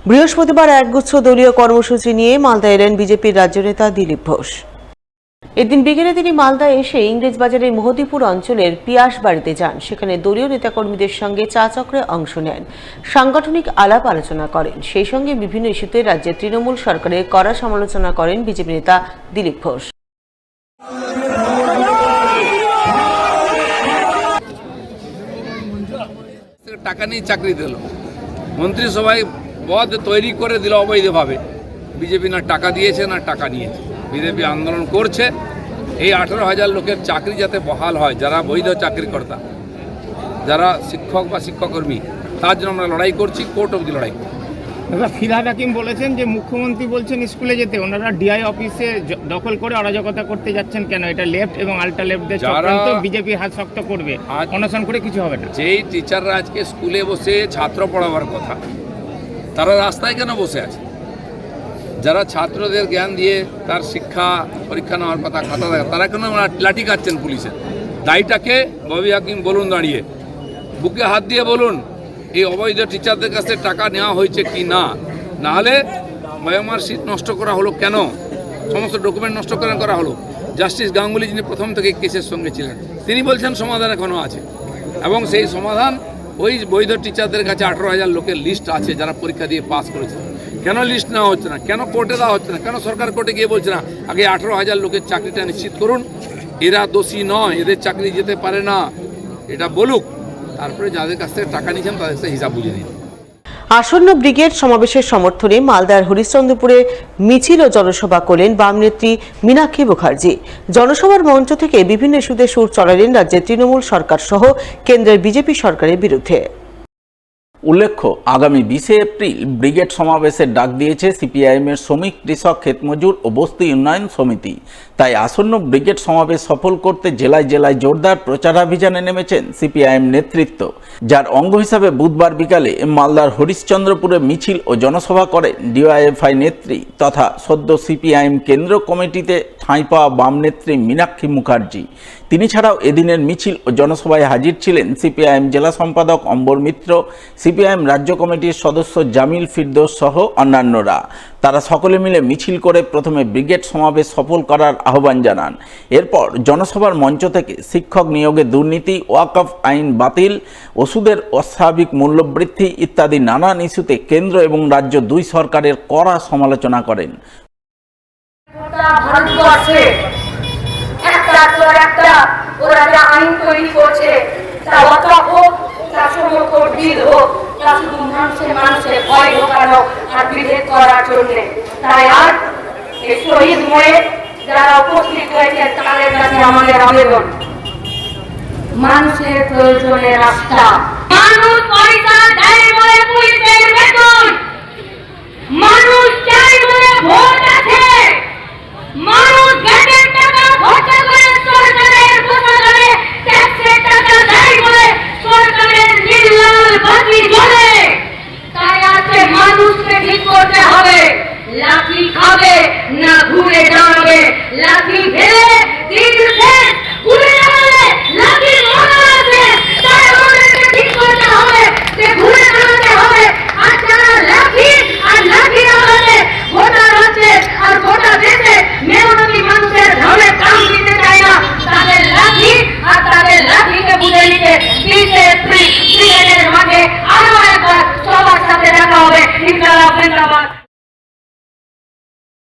বৃহস্পতিবার একগুচ্ছ দলীয় কর্মসূচি নিয়ে মালদা এলেন বিজেপির রাজ্য নেতা দিলীপ ঘোষ। এদিন বিকেলে তিনি মালদা এসে ইংরেজবাজারের মোহদীপুর অঞ্চলের পিয়াস বাড়িতে যান। সেখানে দলীয় নেতাকর্মীদের সঙ্গে চা চক্রে অংশ নেন, সাংগঠনিক আলাপ আলোচনা করেন। সেই সঙ্গে বিভিন্ন ইস্যুতে রাজ্যের তৃণমূল সরকারের কড়া সমালোচনা করেন বিজেপি নেতা দিলীপ ঘোষ। টাকা নিয়ে চাকরি দিল, মন্ত্রিসভায় পদ তৈরি করে দিল অবৈধভাবে। বিজেপি না টাকা দিয়েছে না টাকা নিয়েছে। বিজেপি আন্দোলন করছে এই 18,000 লোকের চাকরি যাতে বহাল হয়, যারা বৈধ চাকরিকর্তা, যারা শিক্ষক বা শিক্ষককর্মী, তার জন্য আমরা লড়াই করছি, কোর্ট অবধি লড়াই করছি। দাদা, ফিরহাদ হাকিম বলেছেন যে মুখ্যমন্ত্রী বলছেন স্কুলে যেতে, ওনারা ডিআই অফিসে দখল করে অরাজকতা করতে যাচ্ছেন কেন? এটা লেফট এবং আল্ট্রা লেফটদের চক্রান্ত, বিজেপি হাত শক্ত করবে, অনশন করে কিছু হবে না। যেই টিচাররা আজকে স্কুলে বসে ছাত্র পড়াবার কথা, তারা রাস্তায় কেন বসে আছে? যারা ছাত্রদের জ্ঞান দিয়ে তার শিক্ষা পরীক্ষা নেওয়ার কথা, খাতা দেখা, তারা কেন লাঠি কাটছেন পুলিশের? দায়ীটাকে ববি হাকিম বলুন, দাঁড়িয়ে বুকে হাত দিয়ে বলুন এই অবৈধ টিচারদের কাছে টাকা নেওয়া হয়েছে কি না। নাহলে বায়োমার সিট নষ্ট করা হলো কেন? সমস্ত ডকুমেন্ট নষ্ট করা হলো। জাস্টিস গাঙ্গুলি, যিনি প্রথম থেকে কেসের সঙ্গে ছিলেন, তিনি বলছেন সমাধান এখনও আছে, এবং সেই সমাধান ওই বৈধ টিচারদের কাছে 18,000 লোকের লিস্ট আছে যারা পরীক্ষা দিয়ে পাস করেছে। কেন লিস্ট নেওয়া হচ্ছে না? কেন কোর্টে দেওয়া হচ্ছে না? কেন সরকার কোর্টে গিয়ে বলছে না আগে 18,000 লোকের চাকরিটা নিশ্চিত করুন, এরা দোষী নয়, এদের চাকরি যেতে পারে না, এটা বলুক, তারপরে যাদের কাছ থেকে টাকা নিয়েছেন তাদের কাছে হিসাব বুঝে নিন। আসন্ন ব্রিগেড সমাবেশের সমর্থনে মালদার হরিশ্চন্দ্রপুরে মিছিল ও জনসভা করলেন বাম নেত্রী মীনাক্ষী মুখার্জি। জনসভার মঞ্চ থেকে বিভিন্ন ইস্যুতে সুর চড়ালেন রাজ্যের তৃণমূল সরকার সহ কেন্দ্রের বিজেপি সরকারের বিরুদ্ধে। উল্লেখ্য, আগামী 20 এপ্রিল ব্রিগেড সমাবেশের ডাক দিয়েছে সিপিআইএমের শ্রমিক, কৃষক, ক্ষেতমজুর ও বস্তি উন্নয়ন সমিতি। তাই আসন্ন ব্রিগেড সমাবেশ সফল করতে জেলায় জেলায় জোরদার প্রচারাভিযানে নেমেছেন সিপিআইএম নেতৃত্ব, যার অঙ্গ হিসাবে বুধবার বিকালে মালদার হরিশ্চন্দ্রপুরে মিছিল ও জনসভা করেন ডিওয়াইএফআই নেত্রী তথা সদ্য সিপিআইএম কেন্দ্র কমিটিতে ঠাঁই পাওয়া বাম নেত্রী মীনাক্ষী মুখার্জি। তিনি ছাড়াও এদিনের মিছিল ও জনসভায় হাজির ছিলেন সিপিআইএম জেলা সম্পাদক অম্বর মিত্র, সিপিআইএম রাজ্য কমিটির সদস্য জামিল ফিরদৌস সহ অন্যান্যরা। তারা সকলে মিলে মিছিল করে প্রথমে ব্রিগেড সমাবেশ সফল করার আহ্বান জানান। এরপর জনসভার মঞ্চ থেকে শিক্ষক নিয়োগে দুর্নীতি, ওয়াকফ আইন বাতিল, ওষুধের অস্বাভাবিক মূল্যবৃদ্ধি ইত্যাদি নানান ইস্যুতে কেন্দ্র এবং রাজ্য দুই সরকারের কড়া সমালোচনা করেন। ওরা যে আইন তৈরি করছে, তা ওয়াকফ হোক, তা সমকর বিল হোক, তা শুধু মানুষের ভয় ঢোকানো আর বিভেদ করার জন্য। তাই আর এই শহীদ ময়ে যারা উপস্থিত হয়েছে তাদের কাছে আমাদের আবেদন, মানুষের প্রয়োজনে রাস্তা, মানুষ পয়সা দেয় বলে পুলিশের বেতন, মানুষ চাই বলে ভোট আছে, মানুষ গ্যাসের টাকা খরচা করে সরকারের প্রশাসনে ট্যাক্সের টাকা দেয় বলে সরকারের নীল বাতি জ্বলে। তাই আজকে মানুষকে ঠিক করতে হবে, লাঠি খাবে না ঘুরে দাঁড়াবে, লাঠি ফেলে দিন শেষ